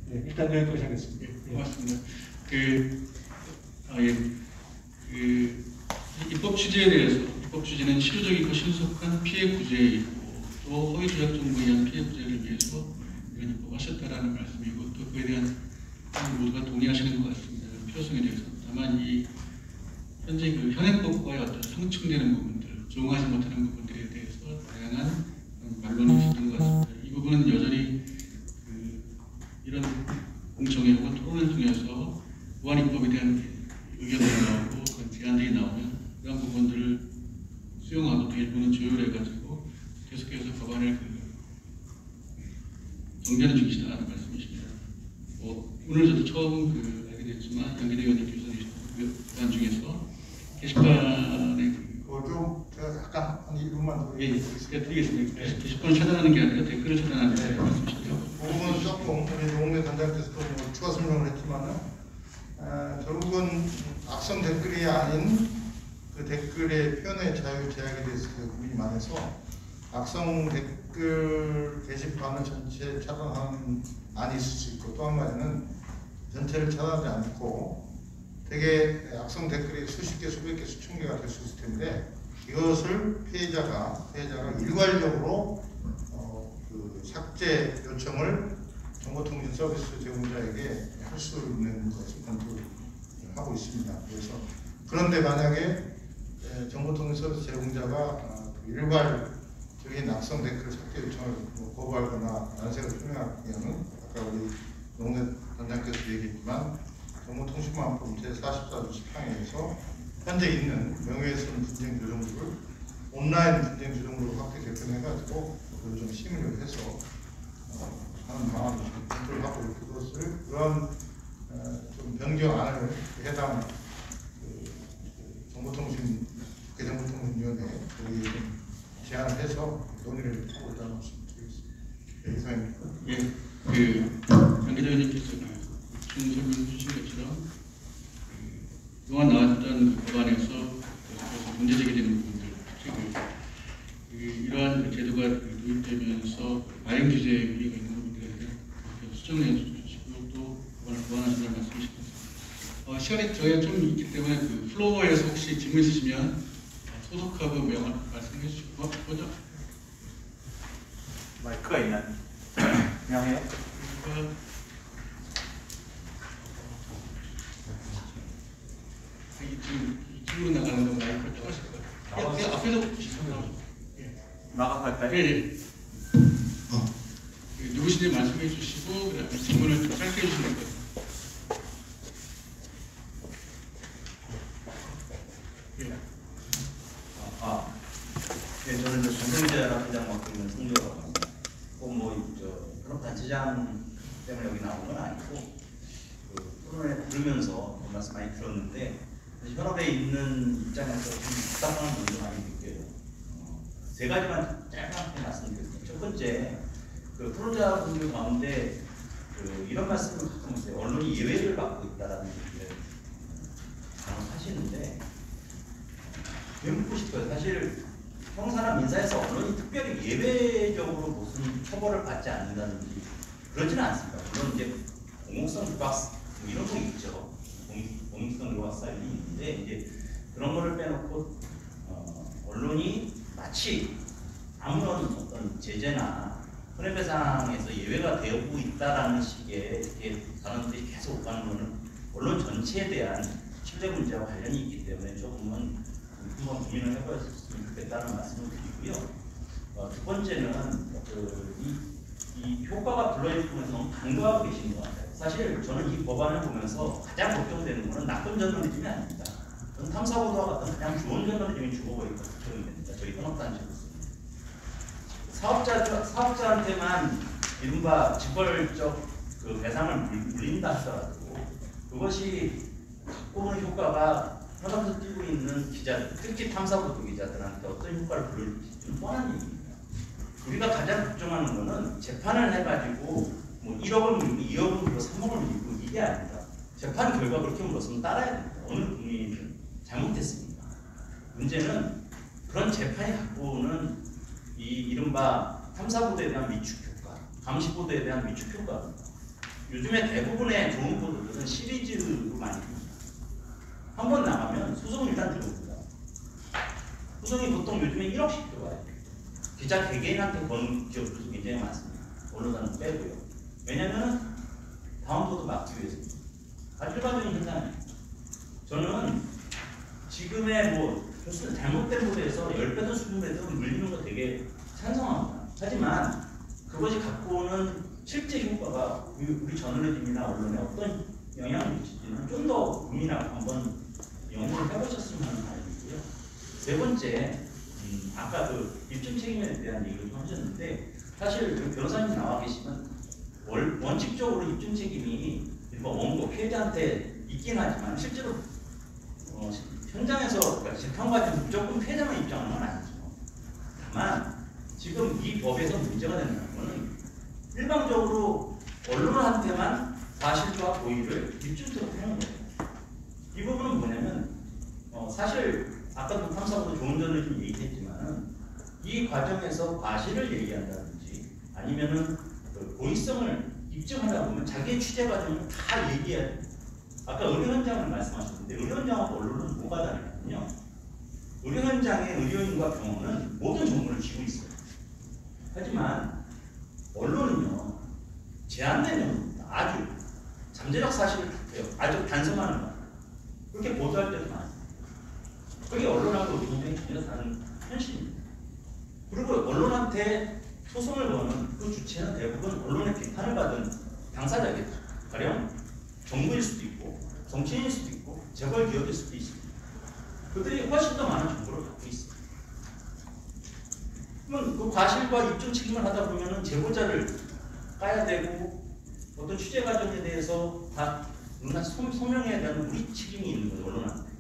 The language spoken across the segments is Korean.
네, 일단 여기까지 하겠습니다. 예, 고맙습니다. 입법 취지에 대해서 입법 취지는 실효적이고 신속한 피해 구제이고 또 허위 조작 정보에 의한 피해 구제를 위해서 이런 입법하셨다라는 말씀이고 또 그에 대한 모두가 동의하시는 것 같습니다. 필요성에 대해서. 다만 이 현재 그 현행법과의 어떤 상충되는 부분들, 조응하지 못하는 부분들에 대해서 다양한 반론이 있는 것 같습니다. 이 부분은 여전히 이런 공청회 혹은 토론을 통해서 보안 입법에 대한 의견들이 나오고 그런 제안들이 나오면 그런 부분들을 수용하고 또 일부는 조율해가지고 계속해서 법안을 정제하는 중이시다라는 말씀이십니다. 오늘 저도 처음 알게 됐지만 양기대 의원님께서 법안 중에서 게시판에 제가 약간 한 2분만 더 드리겠습니다. 게시판을 차단하는 게 아니라 댓글을 차단하는 말씀이시죠. 그 부분은 조금 우리 노웅래 단장께서도 뭐 추가 설명을 했지만은 결국은 악성 댓글이 아닌 그 댓글의 표현의 자유 제약에 대해서 고민이 많아서 악성 댓글 게시판을 전체 차단하는 안이 있을 수 있고 또 한 가지는 전체를 차단하지 않고 되게 악성 댓글이 수십 개, 수백 개, 수천 개가 될 수 있을 텐데 이것을 피해자가 일괄적으로 그 삭제 요청을 정보통신 서비스 제공자에게 할 수 있는 것을 검토를 하고 있습니다. 그래서 그런데 만약에 정보통신 서비스 제공자가 일괄적인 악성 댓글 삭제 요청을 거부하거나 난색을 표명할 경우는 아까 우리 노웅래 단장께서 얘기했지만 정보통신망법 제44조 10항에서 현재 있는 명예훼손 분쟁 규정부를 온라인 분쟁 규정부로 확대 개편해가지고 그걸 좀 심의를 해서 하는 방안을 좀 검토를 하고 그것을 그런 좀 변경안을 해당 정보통신 국회정보통신위원회에 거기에 좀 제안을 해서 논의를 하고 있다는 말씀 드리겠습니다. 이상입니다. 양 기자님께서 설명해 주신 것처럼 그동안 나왔던 법안에서 계속해서 문제 제기되는 부분들, 특히 이러한 제도가 도입되면서 과잉 규제에 위기가 있는 부분들에 대한 수정해 주시고 또 법안을 보완하시는 말씀이십니다. 시간이 저희가 좀 있기 때문에 플로어에서 혹시 질문 있으시면 소속하고 명함 말씀해 주시고 보죠. 마이크가 있나요? 그냥 해요? 이쪽으로 나가는 건 마이크를 떠가실 거예요. 그냥 앞에서 나가갈까요? 예. 누구신지 말씀해 주시고 그다음에 질문을 좀 짧게 해주시면 될 거예요. 네, 저는 전성기자 회장 맡고 있는 송조라고 합니다. 현업단체장 때문에 여기 나온 건 아니고 토론회 들으면서 말씀 많이 들었는데 현업에 있는 입장에서 좀 답답한 부분도 많이 느껴요. 세 가지만 짧게 말씀드리겠습니다. 첫 번째, 토론자분들 가운데 이런 말씀을 가끔 하세요. 언론이 예외를 받고 있다라는 얘기를 하시는데 묻고 싶어요. 사실 형사나 민사에서 언론이 특별히 예외적으로 무슨 처벌을 받지 않는다든지 그러지는 않습니다. 물론 이제 공익성 유박 이런 거 있죠. 공익성 유박 사유이 있는데 이제 그런 거를 빼놓고 언론이 마치 아무런 어떤 제재나 손해배상에서 예외가 되고 있다라는 식의 이렇게 단어들이 계속 오가는 거는 언론 전체에 대한 신뢰 문제와 관련이 있기 때문에 조금은 한번 고민을 해보셨으면 좋겠다는 말씀을 드리고요. 두 번째는 이 효과가 불러일으키면서 너무 간과하고 계신 것 같아요. 사실 저는 이 법안을 보면서 가장 걱정되는 것은 나쁜 저널리즘이 아닙니다. 저는 탐사보도와 같은 그냥 좋은 저널리즘이 죽어버리고 걱정이 됩니다. 저희 현업단체로서. 사업자한테만 이른바 직벌적 배상을 물린다 하더라도 그것이 갖고 오는 효과가 현업에서 뛰고 있는 기자들, 특히 탐사보도 기자들한테 어떤 효과를 불러일으킬지 좀 뻔한 얘기입니다. 우리가 가장 걱정하는 것은 재판을 해가지고 뭐 1억을 물고 2억을 물고 3억을 물고 이게 아닙니다. 재판 결과 그렇게 물었으면 따라야 됩니다. 어느 국민은 잘못했습니다. 문제는 그런 재판이 갖고 오는 이 이른바 탐사보도에 대한 위축 효과, 감시 보도에 대한 위축 효과입니다. 요즘에 대부분의 좋은 보도들은 시리즈로 많이 듭니다. 한 번 나가면 소송이 일단 들어옵니다. 소송이 보통 요즘에 1억씩 들어와요. 기자 개개인한테 거는 기업들도 굉장히 많습니다. 언론사는 빼고요. 왜냐면은 다음 보도 막기 위해서입니다. 아주 일반적인 현상이에요. 저는 지금의 뭐 잘못된 보도에서 10배든 20배든 물리는 거 되게 찬성합니다. 하지만 그것이 갖고 오는 실제 효과가 우리 저널리즘이나 언론에 어떤 영향을 미칠지는 좀 더 고민하고 한번 연구를 해보셨으면 하는 바람이고요. 세 번째, 아까 그 입증 책임에 대한 얘기를 좀 하셨는데 사실 그 변호사님 나와 계시면 원칙적으로 입증 책임이 원고 피해자한테 있긴 하지만 실제로 현장에서 그러니까 재판 과정 무조건 피해자만 입장하는 건 아니죠. 다만 지금 이 법에서 문제가 되는 거는 일방적으로 언론한테만 사실과 고의를 입증토록 하는 거예요. 이 부분은 뭐냐면 사실 아까도 탐사보도 좋은 점을 좀 얘기했지만은 이 과정에서 과실을 얘기한다든지 아니면은 그 고의성을 입증하다 보면 자기의 취재 과정을 다 얘기해야 돼요. 아까 의료 현장을 말씀하셨는데 의료 현장하고 언론은 뭐가 다르냐면요. 의료 현장의 의료인과 병원은 모든 정보를 쥐고 있어요. 하지만 언론은요. 제한되는 아주 잠재적 사실을 아주 단서하는 거 그렇게 보도할 때도 많습니다. 그게 언론하고 의료 현장이 전혀 다른 현실입니다. 그리고 언론한테 소송을 거는 그 주체는 대부분 언론의 비판을 받은 당사자겠죠. 가령 정부일 수도 있고 정치인일 수도 있고 재벌 기업일 수도 있습니다. 그들이 훨씬 더 많은 정보를 갖고 있습니다. 그러면 그 과실과 입증 책임을 하다 보면은 제보자를 까야 되고 어떤 취재 과정에 대해서 다 소명해야 되는 우리 책임이 있는 거예요. 언론한테.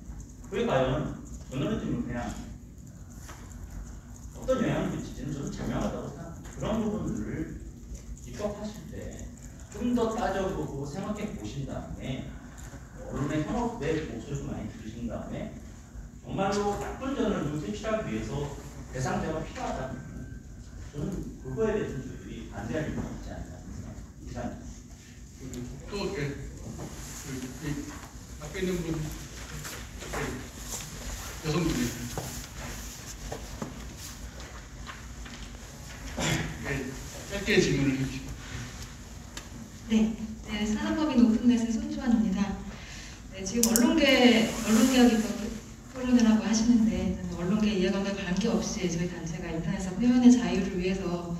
그게 과연 저널리즘은 그냥 어떤 영향을 미칠지는 저는 자명하다고 생각합니다. 그런 부분들을 입법하실 때 좀 더 따져보고 생각해 보신 다음에 언론의 현업의 목소리도 많이 들으신 다음에 정말로 나쁜 저널리즘을 퇴출하기 위해서 대상자가 필요하다. 저는 그거에 대해서 저희들이 반대할 이유가 있지 않나 생각합니다. 또 앞에 있는 분 여성분이 짧게 질문을 해주시고. 네, 산업법인 오픈넷의 손주환입니다. 네, 지금 언론개혁 입법 토론회라고 하시는데 언론계 이해관계 관계없이 저희 단체가 인터넷상 표현의 자유를 위해서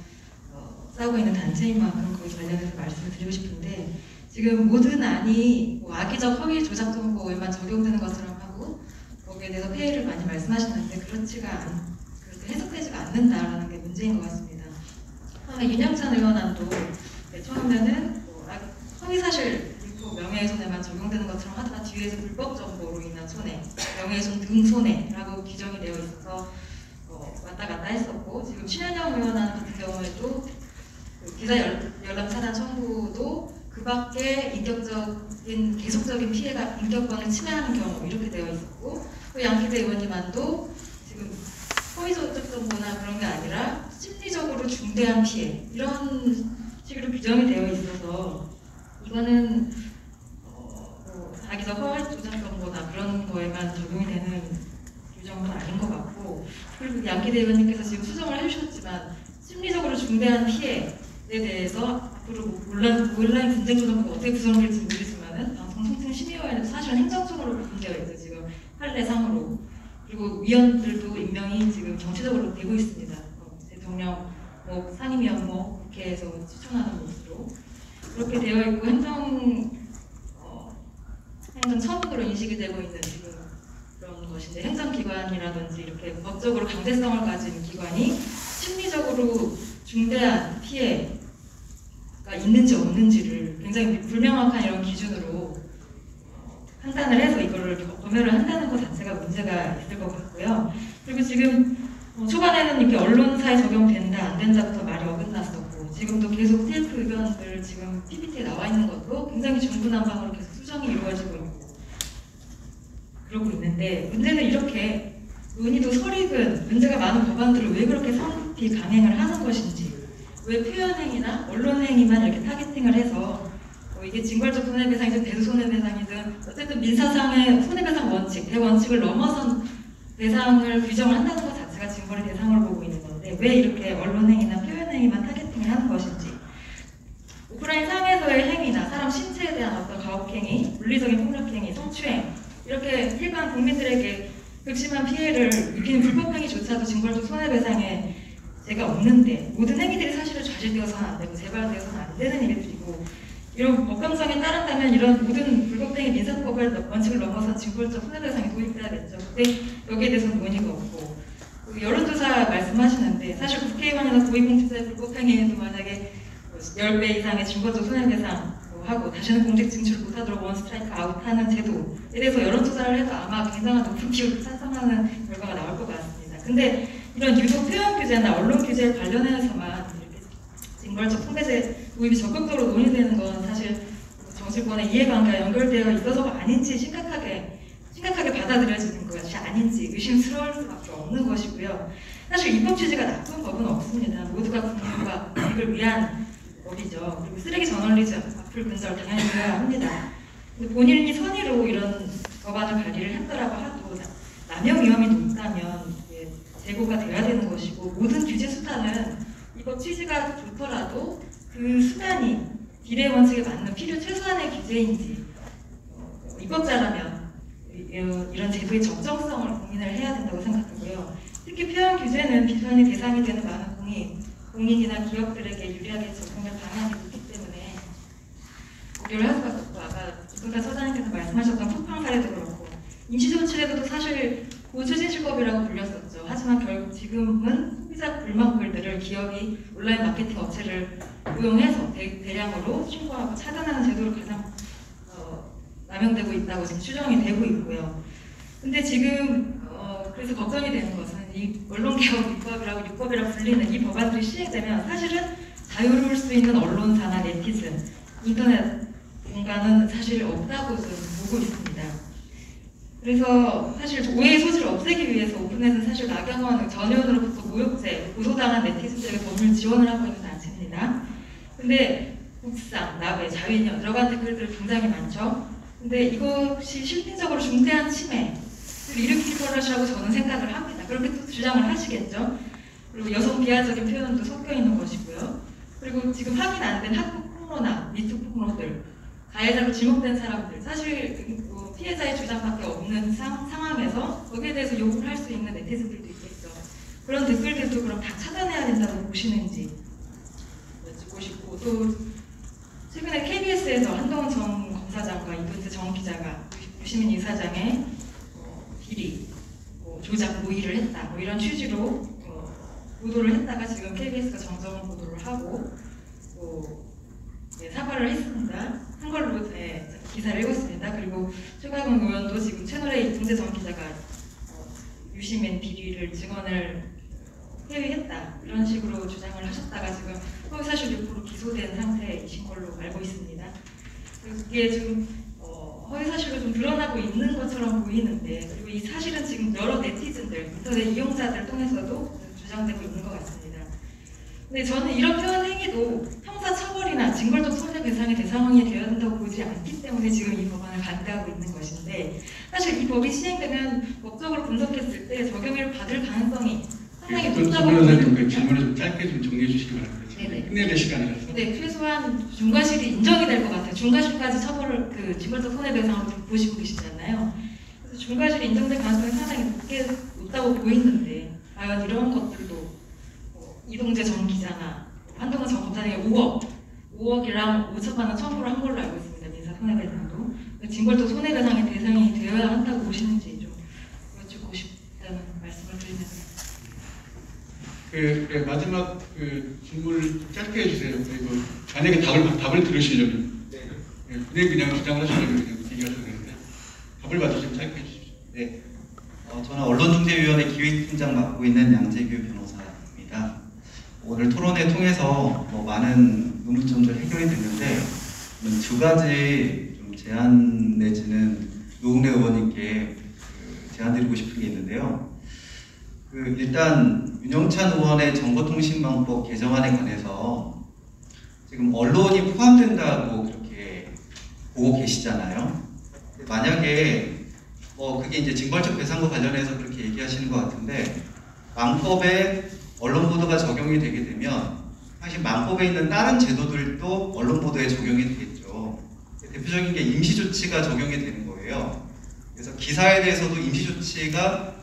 싸우고 있는 단체인 만큼 거기 관련해서 말씀을 드리고 싶은데 지금 모든 안이 악의적 허위 조작 정보에만 적용되는 것처럼 하고 거기에 대해서 폐해를 많이 말씀하시는데 그렇게 해석되지가 않는다라는 게 문제인 것 같습니다. 처음에 윤영찬 의원안도 처음에는 허위사실 명예훼손에만 적용되는 것처럼 하다가 뒤에서 불법 정보로 인한 손해, 명예훼손 등손해라고 규정이 되어 있어서 왔다 갔다 했었고 지금 신현영 의원안 같은 경우에도 그 기자 연락 차단 청구도 그 밖에 인격적인 계속적인 피해가 인격권을 침해하는 경우 이렇게 되어 있었고 또 양기대 의원님안도 지금 허위조작 정보나 그런 게 아니라 심리적으로 중대한 피해 이런 식으로 규정이 되어 있어서 이거는 자기적 허위 조작 정보나 그런 거에만 적용이 되는 규정은 아닌 것 같고 그리고 양기대 의원님께서 지금 수정을 해주셨지만 심리적으로 중대한 피해에 대해서 앞으로 온라인 분쟁 조정부가 어떻게 구성될지 모르지만은 방송통신 심의위원회도 사실은 행정적으로 구성되어 있어요. 지금 판례상으로 그리고 위원들도 임명이 지금 정치적으로 되고 있습니다. 대통령, 상임위원, 국회에서 추천하는 것으로 그렇게 되어 있고 행정처분으로 인식이 되고 있는 지금 그런 것인데 행정기관이라든지 이렇게 법적으로 강제성을 가진 기관이 심리적으로 중대한 피해가 있는지 없는지를 굉장히 불명확한 이런 기준으로 판단을 해서 이거를 검열을 한다는 것 자체가 문제가 있을 것 같고요. 그리고 지금 초반에는 이렇게 언론사에 적용된다 안 된다부터 말이 어긋났었고 지금도 계속 TF 의견들 지금 PPT에 나와 있는 것도 굉장히 중구난방으로 계속 수정이 이루어지고 있고 그러고 있는데 문제는 이렇게 논의도 설익은 문제가 많은 법안들을 왜 그렇게 성급히 강행을 하는 것인지 왜 표현행위나 언론행위만 이렇게 타겟팅을 해서 이게 징벌적 손해배상이든 대손해배상이든 어쨌든 민사상의 손해배상 원칙, 대원칙을 넘어선 대상을 규정을 한다는 것 자체가 징벌의 대상을 보고 있는 건데 왜 이렇게 언론행위나 표현행위만 타겟팅을 하는 것인지, 오프라인 상에서의 행위나 사람 신체에 대한 어떤 가혹행위, 물리적인 폭력행위, 성추행, 이렇게 일반 국민들에게 극심한 피해를 입히는 불법행위조차도 징벌적 손해배상에 죄가 없는데, 모든 행위들이 사실은 좌실되어서는 안 되고 재발되어서는 안 되는 일들이고, 이런 법감정에 따른다면 이런 모든 불법행위 민사법을 원칙을 넘어서 징벌적 손해배상이 도입돼야겠죠. 근데 여기에 대해서는 논의가 없고, 여론조사 말씀하시는데 사실 국회의원이나 고위공직자의 불법행위에도 만약에 10배 이상의 징벌적 손해배상 하고 다시는 공직 진출 못하도록 원 스트라이크 아웃하는 제도에 대해서 여론조사를 해도 아마 굉장한 높은 기호를 찬성하는 결과가 나올 것 같습니다. 근데 이런 유독 표현 규제나 언론 규제에 관련해서만 이렇게 징벌적 손해배 도입이 적극적으로 논의되는 건 사실 정치권의 이해관계와 연결되어 있어서가 아닌지 심각하게 받아들여지는 것이 아닌지 의심스러울 수밖에 없는 것이고요. 사실 입법 취지가 나쁜 법은 없습니다. 모두가 국민과 이익을 위한 법이죠. 그리고 쓰레기 저널리즘, 악플 근절 당연히 해야 합니다. 근데 본인이 선의로 이런 법안을 발의를 했더라고 하도 남용 위험이 높다면 재고가 돼야 되는 것이고, 모든 규제 수단은 이법 취지가 좋더라도 그 수단이 비례 원칙에 맞는 필요 최소한의 규제인지, 입법자라면 이런 제도의 적정성을 고민을 해야 된다고 생각하고요. 특히 표현 규제는 비판의 대상이 되는 많은 공인이나 기업들에게 유리하게 적용할 방향이 있기 때문에 고려를 할 수밖에 없고, 아까 김근태 처장님께서 말씀하셨던 쿠팡 사례도 그렇고, 임시정치제도도 사실 고추진실법이라고 불렸었죠. 하지만 결국 지금은 소비자 불만 글들을 기업이 온라인 마케팅 업체를 고용해서 대량으로 신고하고 차단하는 제도를 가장 남용되고 있다고 지금 추정이 되고 있고요. 근데 지금 그래서 걱정이 되는 것은 이 언론개혁 입법이라고 입법이라고 불리는 이 법안들이 시행되면 사실은 자유로울 수 있는 언론사나 네티즌, 인터넷 공간은 사실 없다고 좀 보고 있습니다. 그래서 사실 오해의 소지를 없애기 위해서 오픈넷은 사실 나경원 전 의원으로부터 모욕죄 고소당한 네티즌들에게 법률 지원을 하고 있는 단체입니다. 근데 국상, 나외, 자유인연 들어간 댓글들 굉장히 많죠. 근데 이것이 실질적으로 중대한 침해를 일으킬 거라고 저는 생각을 합니다. 그렇게 또 주장을 하시겠죠. 그리고 여성 비하적인 표현도 섞여 있는 것이고요. 그리고 지금 확인 안 된 학폭 폭로나 미투 폭로들, 가해자로 지목된 사람들, 사실 피해자의 주장밖에 없는 상황에서 거기에 대해서 욕을 할 수 있는 네티즌들도 있겠죠. 그런 댓글들도 그럼 다 차단해야 된다고 보시는지 여쭙고 싶고, 또 최근에 KBS에서 한동훈 전 검사장과 이분재 전 기자가 유시민 이사장의 비리, 조작, 모의를 했다, 이런 취지로 보도를 했다가 지금 KBS가 정정 보도를 하고 또 사과를 했습니다. 한 걸로 기사를 읽었습니다. 그리고 최강욱 의원도 지금 채널A 이분재 전 기자가 유시민 비리를 증언을 회유했다, 이런 식으로 주장을 하셨다가 지금 허위사실 유포로 기소된 상태이신 걸로 알고 있습니다. 그래서 이게 지금 허위사실로 좀 드러나고 있는 것처럼 보이는데, 그리고 이 사실은 지금 여러 네티즌들, 인터넷 이용자들 통해서도 주장되고 있는 것 같습니다. 근데 저는 이런 표현 행위도 형사처벌이나 징벌적 손해배상의 대상이 되어야 된다고 보지 않기 때문에 지금 이 법안을 반대하고 있는 것인데, 사실 이 법이 시행되면 법적으로 분석했을 때 적용을 받을 가능성이 상당히 높다고 그 봅니다. 질문을 좀 짧게 좀 정리해 주시기 바랍니다. 끝내야 될 시간이라서. 네, 최소한 중과실이 인정이 될 것 같아요. 중과실까지 처벌을 징벌적 손해배상으로 보시고 계시잖아요. 그래서 중과실이 인정될 가능성이 상당히 높다고 보이는데, 과연 이런 것들도 이동재 전 기자나 한동훈 전 검사장의 5억이랑 5천만 원 청구를 한 걸로 알고 있습니다. 민사 손해배상도. 징벌적 손해배상의 대상이 되어야 한다고 보시는지 좀 여쭙고 싶다는 말씀을 드리면서. 마지막 질문을 좀 짧게 해주세요. 그리고 만약에 답을 들으시려면, 그냥 주장을 하시려면 그냥 얘기하셔도 되는데, 답을 받으시면 짧게 해주십시오. 네. 저는 언론중재위원회 기획팀장 맡고 있는 양재규 변호사입니다. 오늘 토론회 통해서 많은 의문점들 해결이 됐는데, 두 가지 좀 제안 내지는 노웅래 의원님께 제안드리고 싶은 게 있는데요. 일단 윤영찬 의원의 정보통신망법 개정안에 관해서 지금 언론이 포함된다고 그렇게 보고 계시잖아요. 만약에 그게 이제 징벌적 배상과 관련해서 그렇게 얘기하시는 것 같은데, 망법에 언론 보도가 적용이 되게 되면 사실 망법에 있는 다른 제도들도 언론 보도에 적용이 되겠죠. 대표적인 게 임시조치가 적용이 되는 거예요. 그래서 기사에 대해서도 임시조치가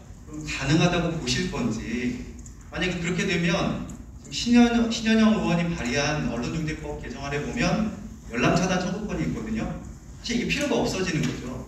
가능하다고 보실 건지, 만약에 그렇게 되면 신현영 의원이 발의한 언론중재법 개정안에 보면 열람차단 청구권이 있거든요. 사실 이게 필요가 없어지는 거죠.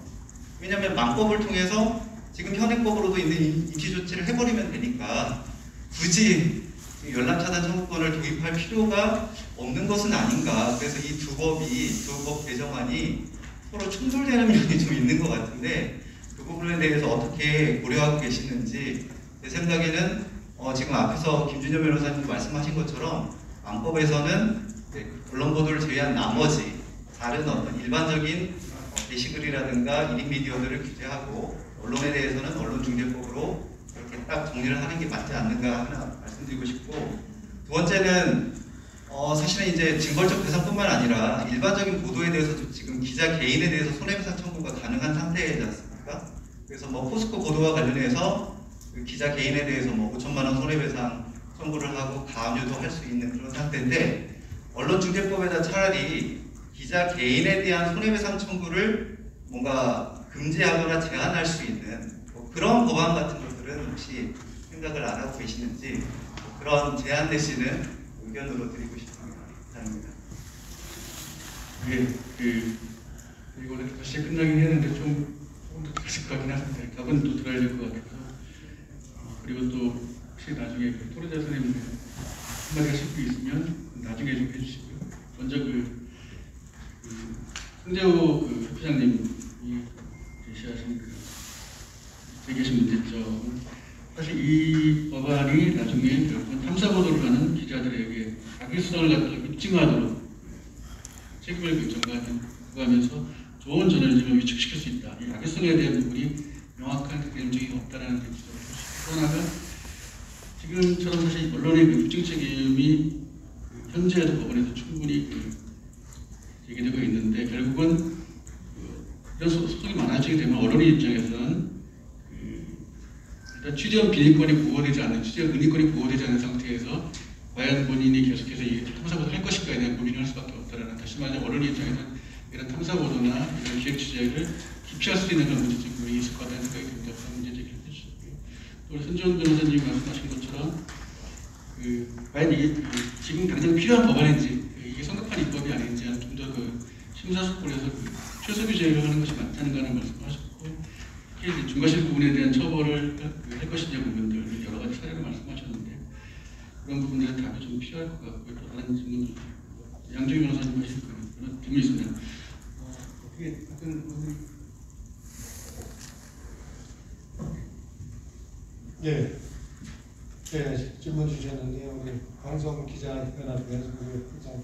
왜냐하면 망법을 통해서 지금 현행법으로도 있는 임시조치를 해버리면 되니까 굳이 열람차단 청구권을 도입할 필요가 없는 것은 아닌가. 그래서 이 두 법 개정안이 서로 충돌되는 면이 좀 있는 것 같은데, 그 부분에 대해서 어떻게 고려하고 계시는지. 제 생각에는 지금 앞에서 김준현 변호사님 말씀하신 것처럼 망법에서는 언론 보도를 제외한 나머지 다른 어떤 일반적인 게시글이라든가 1인 미디어들을 규제하고, 언론에 대해서는 언론중재법으로 이렇게 딱 정리를 하는 게 맞지 않는가 하나 말씀드리고 싶고, 두 번째는 사실은 이제 징벌적 배상뿐만 아니라 일반적인 보도에 대해서도 지금 기자 개인에 대해서 손해배상 청구가 가능한 상태이지 않습니까? 그래서 포스코 보도와 관련해서 그 기자 개인에 대해서 5천만 원 손해배상 청구를 하고 가압류도 할 수 있는 그런 상태인데, 언론중재법에다 차라리 기자 개인에 대한 손해배상 청구를 뭔가 금지하거나 제한할 수 있는 그런 법안 같은 것들은 혹시 생각을 안 하고 계시는지, 그런 제안되시는 의견으로 드리고 싶습니다. 감사합니다. 이거 다시 끝나긴 했는데 조금 더 다시 가긴 하는데 답은 또 들어야 될 것 같아서, 그리고 또 혹시 나중에 토론자 선생님 한마디 하실 수 있으면 나중에 좀 해주시고요. 먼저 손재호 회장님이 제시하신 제기하신 문제점은, 사실 이 법안이 나중에 탐사 보도를 하는 기자들에게 악의성을 갖다가 입증하도록 책임을 전가하면서 좋은 저널리즘을 위축시킬 수 있다. 이 악의성에 대한 부분이 명확한 인정이 없다라는 데 있어서, 하나가 지금처럼 사실 언론의 입증 책임이 현재도 법원에서 충분히 제기되고 있는데, 결국은 이런 소송이 많아지게 되면 언론의 입장에서는 일단 취재원 비리권이 보호되지 않는, 취재원 은닉권이 보호되지 않는 상태에서 과연 본인이 계속해서 이 탐사보도를 할 것인가에 대한 고민을 할 수밖에 없다라는, 다시 말하면 언론의 입장에서는 이런 탐사보도나 이런 기획 취재를 기피할 수 있는 그런 문제점이 있을 것 같다는 생각이 듭니다. 그런 문제 제기를 해주셨고요. 또 우리 손재원 변호사님이 말씀하신 것처럼 과연 이게 지금 당장 필요한 법안인지, 이게 성급한 입법이 아닌지 좀 더 심사숙고해서 최소 규제를 하는 것이 맞다는가는 말씀하셨고, 특히 중과실 부분에 대한 처벌을 할 것이냐 부분들 여러 가지 사례를 말씀하셨는데, 그런 부분들은 답이 좀 필요할 것 같고요. 또 다른 질문, 양정희 변호사님 하실 그런 질문이 있습니다. 어떻게 하든 네, 질문 주셨는데요. 우리 방송기자연합회 회장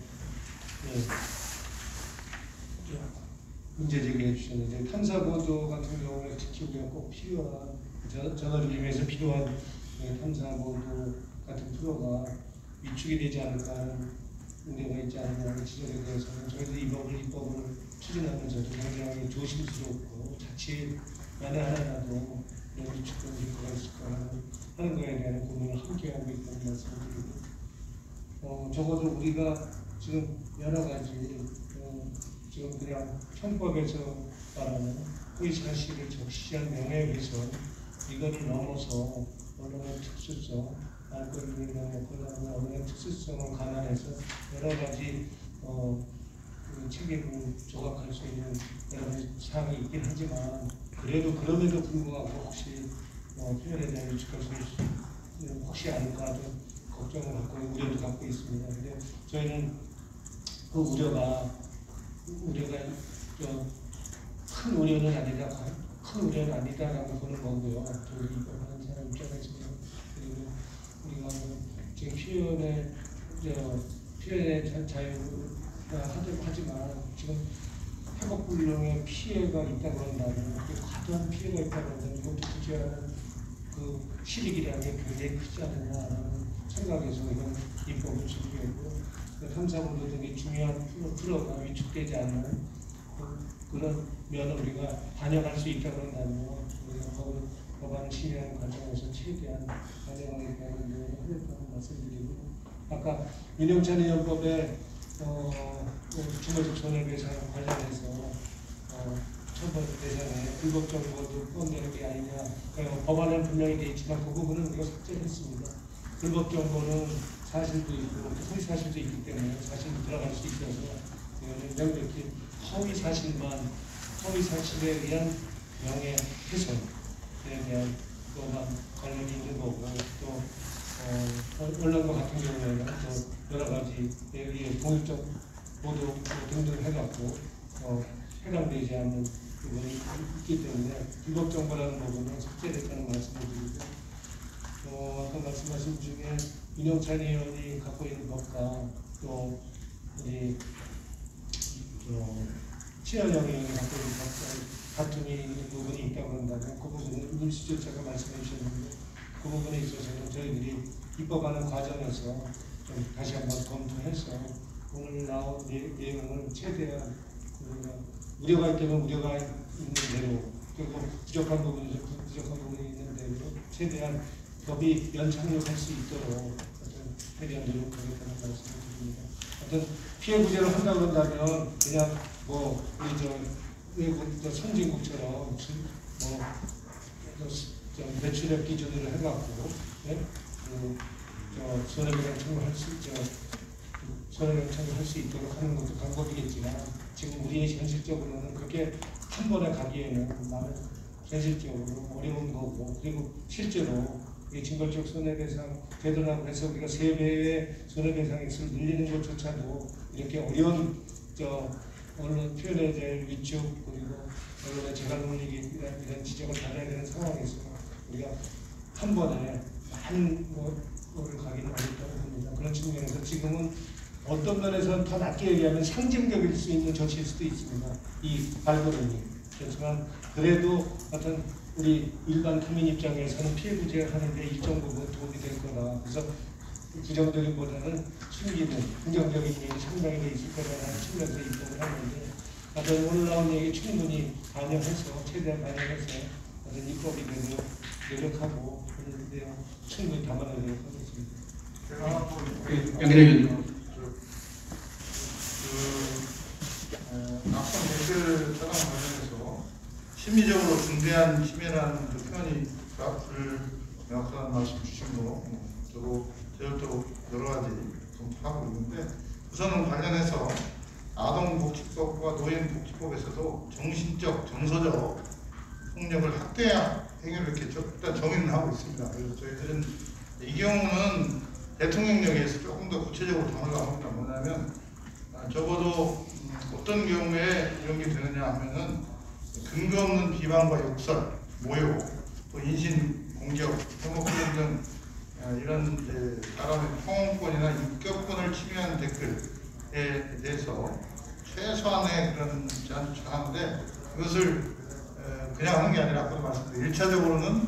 문제 제기해 주셨는데, 탐사보도 같은 경우에 특히 우리가 꼭 필요한 저널리즘에서 필요한 탐사보도 같은 프로가 위축이 되지 않을까 하는 문제가 있지 않느냐 하는 지적에 대해서는 저희도 이 법을 추진하면서도 굉장히 조심스럽고, 자칫만에 하나라도 이런 위축된 결과가 있을까 하는 거에 대한 고민을 함께하고 있다는 말씀을 드리고, 적어도 우리가 지금 여러 가지 지금 그냥 형법에서 말하는 허위사실을 적시한 명예훼손, 이거를 넘어서 언론의 특수성, 알고리즘의 언론의 특수성을 감안해서 여러 가지 책임을 조각할 수 있는 여러 가지 사항이 있긴 하지만, 그럼에도 불구하고 혹시 표현에 대한 위축할 수 혹시 아닐까 하는 걱정을 갖고 우려를 갖고 있습니다. 근데 저희는 그 우려가 큰 우려는 아니다라고 보는 거고요. 저희 이번하는 사람 입장에서는. 그리고 우리가 지금 표현의 자유가 하지만 지금 회복불능의 피해가 있다고 한다면, 과도한 피해가 있다고 한다면 이것도 규제하는 그 실익이라는 게 굉장히 크지 않느냐라는 생각에서 이런 입법을 준비했고 탐사보도 등의 중요한 프로가 위축되지 않는 그런 면을 우리가 반영할 수 있다고 한다면 우리가 법안 심의하는 과정에서 최대한 반영하게 되는 내용을 하겠다는 말씀드리고 아까 윤영찬 의원법의 중간적 손해배상 관련해서 처벌 대상에 불법 정보도 포함되는 게 아니냐 법안은 분명히 되어 있지만 그 부분은 우리가 삭제했습니다. 불법 정보는 사실도 있고 허위 사실도 있기 때문에 사실이 들어갈 수 있어서 명백히 허위 사실에 의한 명예훼손에 대한 것만 관련이 있는 거고 또 언론과 같은 경우에는 또 여러 가지에 의해 공익적 보도 등등 해갖고 해당되지 않는 부분이 있기 때문에 불법 정보라는 부분은 삭제됐다는 말씀을 드리고 아까 말씀하신 중에 윤영찬 의원이 갖고 있는 법과 또 우리 치열영 의원이 갖고 있는 법과 다툼이 있는 부분이 있다고 한다면 그 부분은 임시조차가 말씀해 주셨는데 그 부분에 있어서는 저희들이 입법하는 과정에서 좀 다시 한번 검토해서 오늘 나온 내용을 최대한 우려가 있다면 우려가 있는 대로 그리고 부족한 부분이 있는 대로 최대한 법이 연착륙할 수 있도록 최대한 노력하겠다는 말씀을 드립니다. 어떤 피해 구제를 한다고 한다면 그냥 뭐 우리 외국 선진국처럼 매출액 기준으로 해갖고 손해배상 청구할 수 있도록 하는 것도 방법이겠지만 지금 우리의 현실적으로는 그렇게 한 번에 가기에는 많은 현실적으로 어려운 거고 그리고 실제로 이 징벌적 손해배상 되돌아고 해서 우리가 3배의 손해배상액을 늘리는 것조차도 이렇게 어려운 언론 표현에 대한 위축 그리고 언론의 재갈 논리기 이런 지적을 받아야 되는 상황에서 우리가 한 번에 많은 거를 가기는 어렵다고 봅니다. 그런 측면에서 지금은 어떤 면에서는 더 낮게 얘기하면 상징적일 수 있는 조치일 수도 있습니다. 이 발걸음이. 그렇지만 그래도 어떤 우리 일반 국민 입장에서는 피해 구제를 하는데 일정 부분 도움이 될 거다. 그래서 부정적인보다는 숨기는 긍정적인 면이 상당히 있을 거라는 측면에서 입법을 하는데 어떤 오늘 나온 얘기 충분히 반영해서 최대한 반영해서 어떤 입법이 되도록 노력하고 그런 내용 충분히 담아내도록 하겠습니다. 앞선 댓글 차단 관련해서 심리적으로 중대한 침해라는 그 표현이 불명확하다는 말씀 주신 거 저도 여러 가지 검토하고 있는데 우선은 관련해서 아동복지법과 노인복지법에서도 정신적, 정서적 폭력을 학대 행위를 이렇게 일단 정의를 하고 있습니다. 그래서 저희들은 이 경우는 대통령령에서 조금 더 구체적으로 담으려고 합니다. 뭐냐면 적어도 어떤 경우에 이런 게 되느냐 하면은 근거 없는 비방과 욕설, 모욕, 또 인신 공격, 혐오성 등 이런 사람의 평온권이나 인격권을 침해하는 댓글에 대해서 최소한의 그런 제한을 하는데 그것을 그냥 하는 게 아니라 아까도 말씀드린 1차적으로는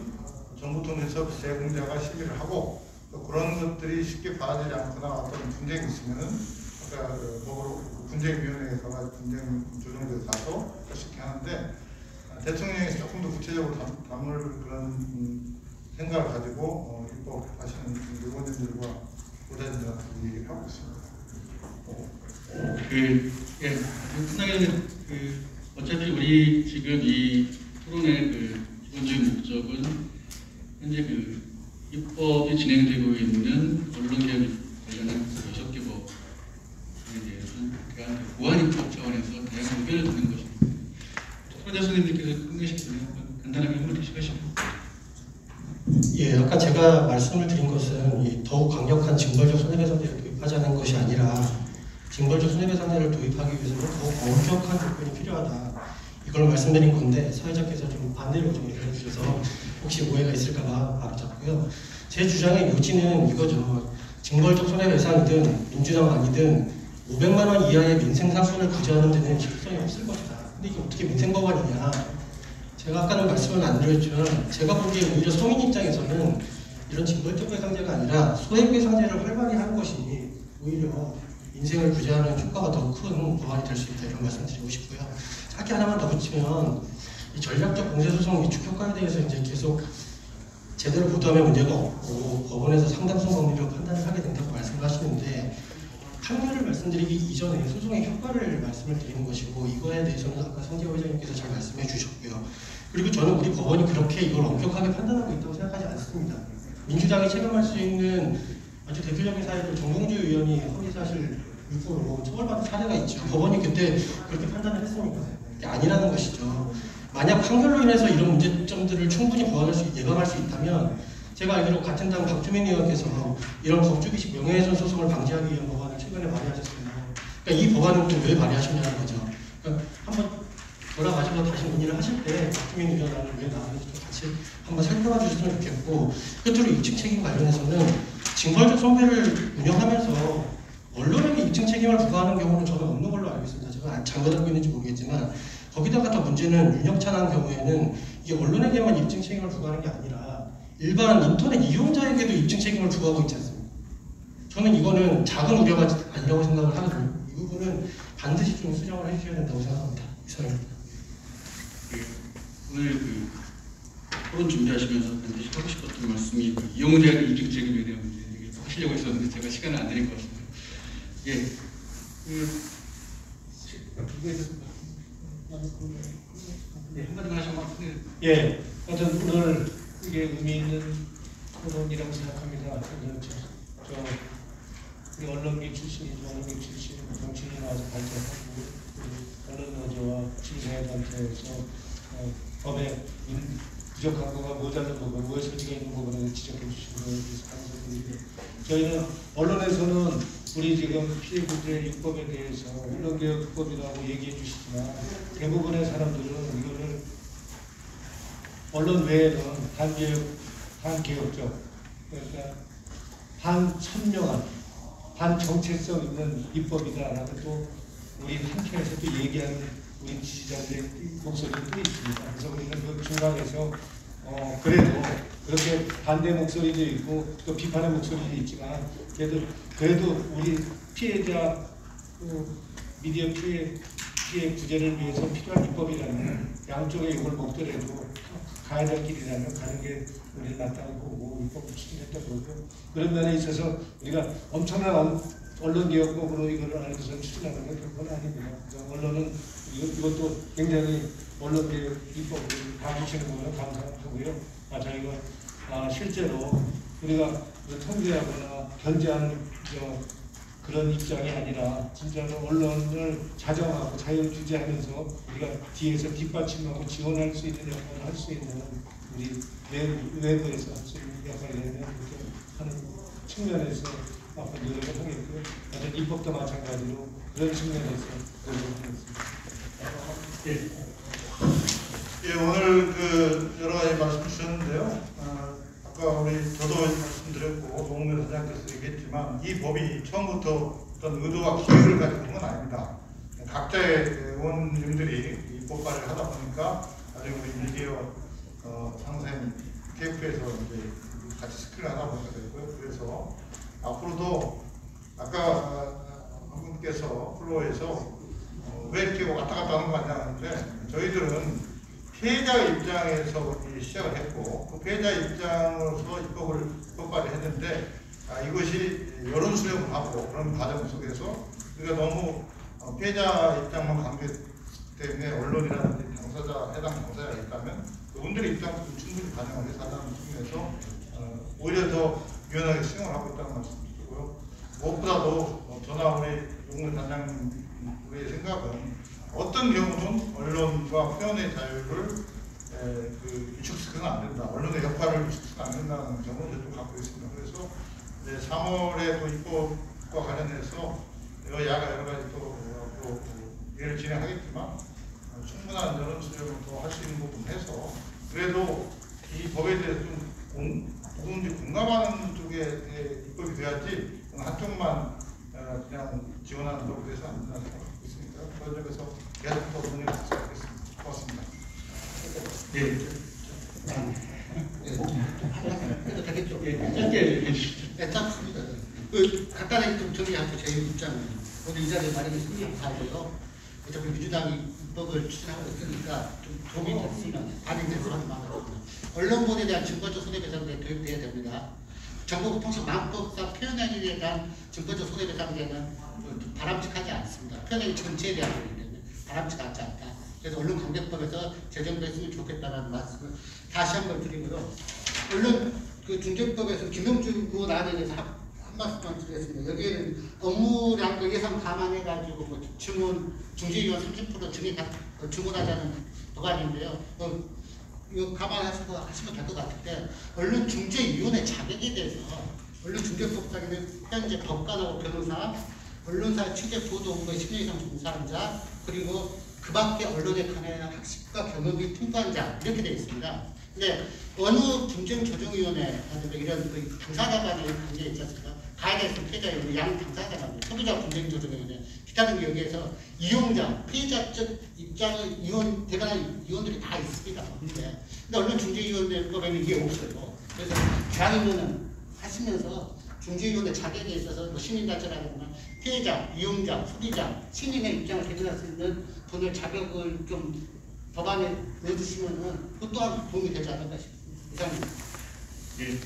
정부 통해서 제공자가 심의를 하고 또 그런 것들이 쉽게 받아들이지 않거나 어떤 분쟁이 있으면은 아까 법으로 분쟁위원회에 가서 분쟁 조정돼서 가서 쉽게 하는데 대통령이 조금 더 구체적으로 담을 그런 생각을 가지고 입법하시는 의원님들과 보좌진들한테 얘기를 하고 있습니다. 끝나기 전에 어차피 우리 지금 이 토론의 기본적인 목적은 현재 입법이 진행되고 있는 언론개혁 관련한 6개 법에 대해서는 대한 보완 입법 차원에서 다양한 의견을 듣는 것입니다. 토론 교수님들께서 끝내시면 간단하게 한번 하시고. 예, 아까 제가 말씀을 드린 것은 더욱 강력한 징벌적 손해배상제를 도입하자는 것이 아니라 징벌적 손해배상제를 도입하기 위해서는 더욱 엄격한 조건이 필요하다. 이걸 말씀드린 건데 사회자께서 좀 반대로 좀 얘기해 주셔서 혹시 오해가 있을까봐 바로잡고요. 제 주장의 요지는 이거죠. 징벌적 손해배상이든 민주당 아니든 500만 원 이하의 민생사건을 구제하는 데는 실효성이 없을 것이다. 근데 이게 어떻게 민생법안이냐. 제가 아까는 말씀을 안 드렸지만 제가 보기에 오히려 성인 입장에서는 이런 징벌적 배상제가 아니라 소액 배상제를 활발히 하는 것이 오히려 인생을 구제하는 효과가 더 큰 법안이 될 수 있다 이런 말씀 드리고 싶고요. 짧게 하나만 더 붙이면 이 전략적 공제소송 위축 효과에 대해서 이제 계속 제대로 보도하면 문제가 없고 법원에서 상당성 법리로 판단을 하게 된다고 말씀을 하시는데 판결을 말씀드리기 이전에 소송의 효과를 말씀을 드리는 것이고 이거에 대해서는 아까 성재호 회장님께서 잘 말씀해 주셨고요. 그리고 저는 우리 법원이 그렇게 이걸 엄격하게 판단하고 있다고 생각하지 않습니다. 민주당이 체감할 수 있는 아주 대표적인 사례로 정봉주 의원이 허위사실 유포로 처벌받은 사례가 있죠. 법원이 그때 그렇게 판단을 했습니까? 그게 아니라는 것이죠. 만약 판결로 인해서 이런 문제점들을 충분히 예방할 수 있다면 제가 알기로 같은 당 박주민 의원께서 이런 법주기식 명예훼손 소송을 방지하기 위한 법안을 최근에 발의하셨습니다. 그러니까 이 법안을 또 왜 발의하셨냐는 거죠. 그러니까 한번 돌아가셔서 다시 논의를 하실 때 박주민 의원을 왜 나왔는지 좀 같이 한번 살펴봐 주셨으면 좋겠고 끝으로 입증 책임 관련해서는 징벌적 손배를 운영하면서 언론에게 입증 책임을 부과하는 경우는 저는 없는 걸로 알고 있습니다. 제가 잘못 알고 있는지 모르겠지만 거기다가 더 문제는 윤영찬한 경우에는 이게 언론에게만 입증 책임을 부과하는 게 아니라 일반 인터넷 이용자에게도 입증 책임을 부과하고 있지 않습니까? 저는 이거는 작은 우려가 아니라고 생각을 하거든요. 이 부분은 반드시 좀 수정을 해주셔야 된다고 생각합니다. 이상입니다. 오늘 토론 준비하시면서 반드시 하고 싶었던 말씀이 이용자의 입증 책임에 대한 문제 하시려고 했었는데 제가 시간을 안 드릴 것 같습니다. 예, 한마디만 하시면 예, 하여튼 오늘 이게 의미 있는 토론이라고 생각합니다. 우리 언론계 출신, 정치인이 나와서 발표하고 언론노조와 시민사회단체에서 법에 부족한 거가 모자른 부분, 무엇에 소지가 있는 부분을 지적해 주신 거에 대해서 감사드리고요. 저희는 언론에서는 우리 지금 피해구제 입법에 대해서 언론개혁법이라고 얘기해 주시지만 대부분의 사람들은 이거를 언론 외에는 반개혁적, 그러니까 반선명한, 반정체성 있는 입법이다라고 또 우리 한편에서 또 얘기하는 우리 지지자들의 목소리도 또 있습니다. 그래서 우리는 그 중간에서 그래도 그렇게 반대 목소리도 있고 또 비판의 목소리도 있지만 그래도 우리 피해자 미디어 피해 구제를 위해서 필요한 입법이라면 양쪽의 욕을 먹더라도 가야 될 길이라면 가는 게 우리는 낫다고 보고 입법을 추진했다고 보고 그런 면에 있어서 우리가 엄청난 언론개혁법으로 이거를 하는 것을 추진하는 건 그건 아닙니다. 언론은 이것도 굉장히 언론개혁 입법을 봐주시는 거는 감사하고요. 저희가 실제로 우리가 통제하거나 견제하는 그런 입장이 아니라 진짜로 언론을 자정하고 자율 규제하면서 우리가 뒤에서 뒷받침하고 지원할 수 있는 역할을 할 수 있는 우리 외부에서 할 수 있는 역할이라면 그렇게 하는 측면에서 앞으로 노력을 하겠고요. 입법도 마찬가지로 그런 측면에서 노력하겠습니다. 예, 오늘 여러 가지 말씀 주셨는데요. 아까 저도 말씀드렸고 노웅래 사장님께서 얘기했지만 이 법이 처음부터 어떤 의도와 기획을 가지고 있는 건 아닙니다. 각자의 의원님들이 이 법 발의를 하다 보니까 나중에 우리 미디어 상생 KF에서 이제 같이 스크린 하다 보니까 됐고요. 그래서 앞으로도 아까 한 분께서 플로어에서 왜 이렇게 왔다 갔다 하는 거 아니냐 하는데 저희들은 피해자 입장에서 시작을 했고 그 피해자 입장으로서 입법 발의했는데 이것이 여론 수렴을 하고 그런 과정 속에서 우리가 너무 피해자 입장만 강조했기 때문에 언론이라든지 해당 당사자가 있다면 그분들의 입장도 충분히 반영을 해서 하는 측면에서 오히려 더 유연하게 수용을 하고 있다는 말씀드리고요. 무엇보다도 저나 우리 노웅래 단장님 우리의 생각은 어떤 경우는 언론과 표현의 자유를 위축시켜서는 안 된다. 언론의 역할을 위축시켜서는 안 된다는 점을 저도 갖고 있습니다. 그래서 3월에 또 입법과 관련해서 여야가 여러 가지 또 일을 진행하겠지만 충분한 여론 수렴을 더 할 수 있는 부분 해서 그래도 이 법에 대해서 좀 누군지 공감하는 쪽에 입법이 돼야지 한쪽만 그냥 지원하는 법에 대해서 안 된다는 생각을 갖고 있으니까 그런 점에서 계속 더 논의를 하겠습니다. 고맙습니다. 예, 해도 되겠죠? 예, 짧게 해주시죠. 네, 딱 간단하게 좀 정리하고 제 입장은 오늘 이 자리에 마련해 주신 사회에서 어차피 민주당이 입법을 추진하고 있으니까 좀 도움이 됐으면 반영된 사람이 많았습니다. 언론본에 대한 증거적 손해배상제 도입돼야 됩니다. 정보통신망법상 표현행위에 대한 증거적 손해배상제는 바람직하지 않습니다. 표현행위 전체에 대한 거기 때문에 바람직하지 않다. 그래서 언론관계법에서 제정됐으면 좋겠다는 말씀을 다시 한번 드리고요. 언론 그 중재법에서 김영주 의원안에 대해서 한 말씀만 드리겠습니다. 여기에는 업무량도 예산 감안해가지고 뭐 증언 중재위원 30% 증언하자는 도관인데요. 이거 감안하셔서 하시면 될 것 같은데 언론 중재위원회 자격에 대해서 언론 중재법상에는 현재 법관하고 변호사, 언론사 취재 보도 업무에 10년 이상 종사한 자, 그리고 그 밖에 언론에 관한 학식과 경험이 풍부한 자 이렇게 되어 있습니다. 근데 어느 분쟁조정위원회라든가 이런 그 당사자간의 관계에 있어서 가해자에서 피해자위원회, 양 당사자간, 소비자 분쟁조정위원회, 기타 등의 여기에서 이용자, 피해자적 입장의 의원, 대관한 의원들이 다 있습니다. 근데 언론중재위원회법에는 이게 없어요. 그래서 장의원은 하시면서 중재위원회 자격에 있어서 뭐 시민단체라든가 피해자, 이용자, 소비자, 시민의 입장을 대변할 수 있는 분을 자격을 좀 법안에 넣어주시면은 그 또한 도움이 되지 않을까 싶습니다. 이상입니다. 예,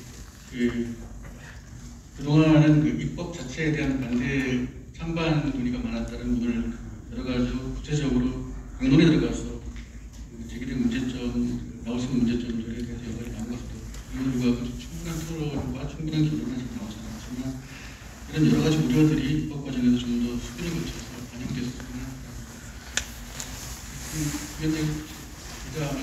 그동안은 그 입법 자체에 대한 반대 찬반 논의가 많았다는 오늘 여러 가지 구체적으로 강론에 들어가서 제기된 문제점, 나올 수 있는 문제점들에 대해서 여러 가지 나온 것도 이유가 충분한 토론과 충분한 결론은 아직 나오지 않았지만 이런 여러 가지 우려들이 입법 과정에서 좀 더 수준을 거쳐서 반영됐으면 합니다. 위원장 기자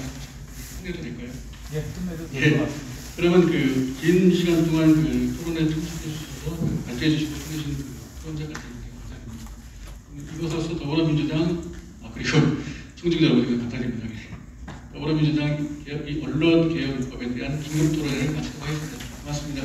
끝내도 될까요? 예, 끝내도 예. 될 것 같습니다. 그러면 그 긴 시간 동안 그 토론에 참석해 주셔서 발제해 주시고 해주신 그 토론자가 되는데 감사드립니다. 이곳에서 더불어민주당 그리고 청중자 여러분께 감사드립니다. 더불어민주당 이 언론개혁법에 대한 긴급 토론회를 마치도록 하겠습니다. 고맙습니다.